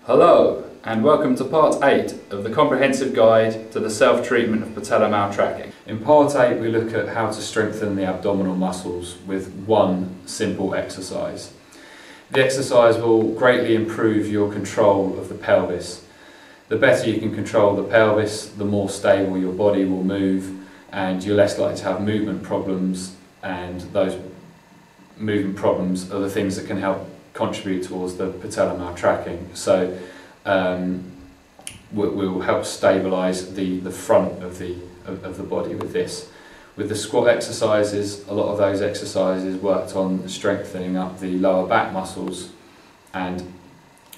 Hello and welcome to part 8 of the comprehensive guide to the self-treatment of patella maltracking. In part 8 we look at how to strengthen the abdominal muscles with one simple exercise. The exercise will greatly improve your control of the pelvis. The better you can control the pelvis, the more stable your body will move and you're less likely to have movement problems, and those movement problems are the things that can help contribute towards the patella maltracking. So we'll help stabilise the front of the body with this. With the squat exercises, a lot of those exercises worked on strengthening up the lower back muscles and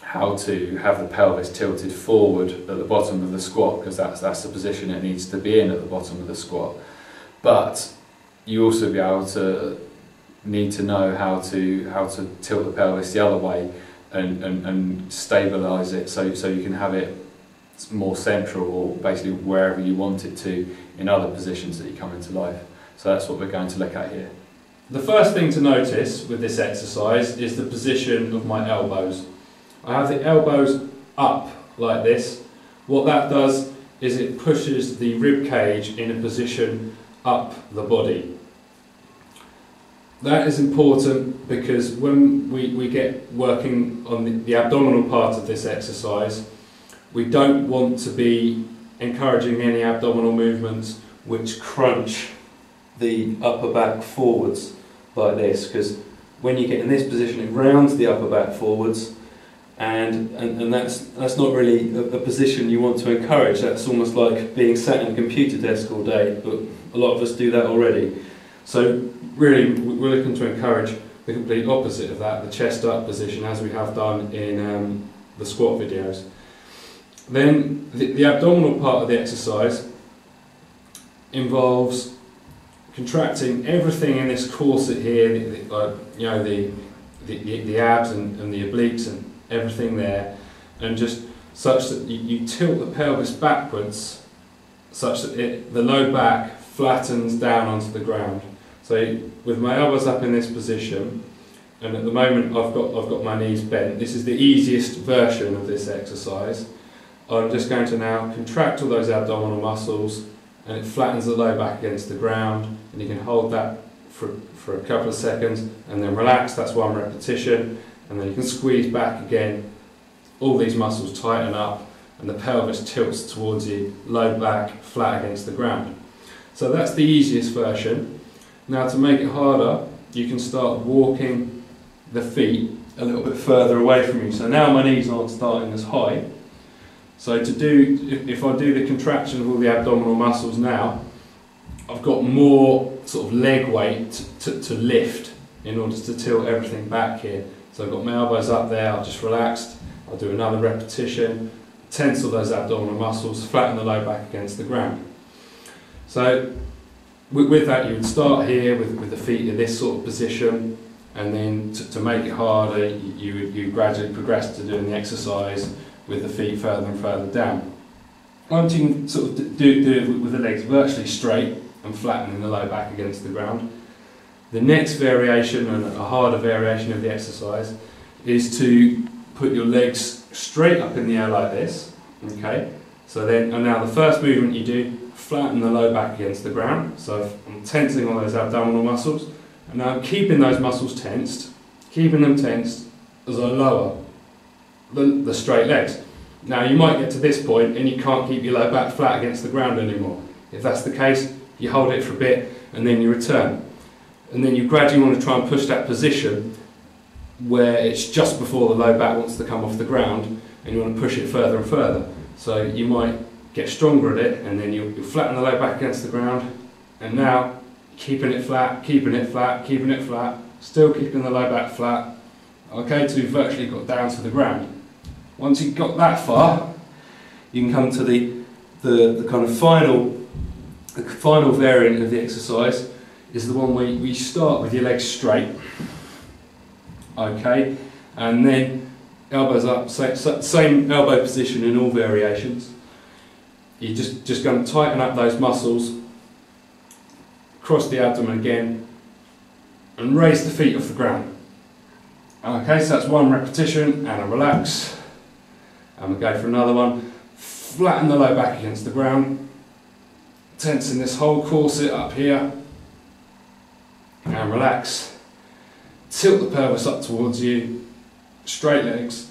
how to have the pelvis tilted forward at the bottom of the squat, because that's the position it needs to be in at the bottom of the squat. But you also need to know how to tilt the pelvis the other way and stabilise it so you can have it more central, or basically wherever you want it to in other positions that you come into life. So that's what we're going to look at here. The first thing to notice with this exercise is the position of my elbows. I have the elbows up like this. What that does is it pushes the rib cage in a position up the body. That is important because when we get working on the abdominal part of this exercise, we don't want to be encouraging any abdominal movements which crunch the upper back forwards like this, because when you get in this position it rounds the upper back forwards, and that's not really a position you want to encourage. That's almost like being sat in a computer desk all day, but a lot of us do that already. So really we're looking to encourage the complete opposite of that, the chest up position, as we have done in the squat videos. Then the abdominal part of the exercise involves contracting everything in this corset here, the abs and the obliques and everything there, and just such that you tilt the pelvis backwards such that the low back flattens down onto the ground. So with my elbows up in this position, and at the moment I've got my knees bent, this is the easiest version of this exercise. I'm just going to now contract all those abdominal muscles, and it flattens the low back against the ground, and you can hold that for a couple of seconds and then relax. That's one repetition, and then you can squeeze back again. All these muscles tighten up and the pelvis tilts towards you, low back, flat against the ground. So that's the easiest version. Now to make it harder, you can start walking the feet a little bit further away from you. So now my knees aren't starting as high. So if I do the contraction of all the abdominal muscles now, I've got more sort of leg weight to lift in order to tilt everything back here. So I've got my elbows up there, I've just relaxed, I'll do another repetition, tensile those abdominal muscles, flatten the low back against the ground. So with that you would start here with the feet in this sort of position, and then to make it harder you gradually progress to doing the exercise with the feet further and further down. Once you can sort of do it with the legs virtually straight and flattening the low back against the ground, the next variation, and a harder variation of the exercise, is to put your legs straight up in the air like this. Okay, so then, and now the first movement you do, flatten the low back against the ground. So I'm tensing all those abdominal muscles, and now I'm keeping those muscles tensed, keeping them tensed as I lower the straight legs. Now you might get to this point and you can't keep your low back flat against the ground anymore. If that's the case, you hold it for a bit and then you return. And then you gradually want to try and push that position where it's just before the low back wants to come off the ground, and you want to push it further and further. So you might get stronger at it, and then you'll flatten the low back against the ground, and now keeping it flat, keeping it flat, keeping it flat, still keeping the low back flat, okay, till you've virtually got down to the ground. Once you've got that far, you can come to the kind of final variant of the exercise, is the one where you start with your legs straight, okay, and then elbows up, same elbow position in all variations. You're just going to tighten up those muscles, cross the abdomen again, and raise the feet off the ground. Okay, so that's one repetition, and a relax. And we'll go for another one. Flatten the low back against the ground, tensing this whole corset up here, and relax. Tilt the pelvis up towards you, straight legs,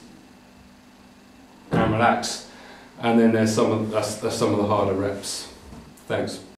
and relax. And then there's that's some of the harder reps. Thanks.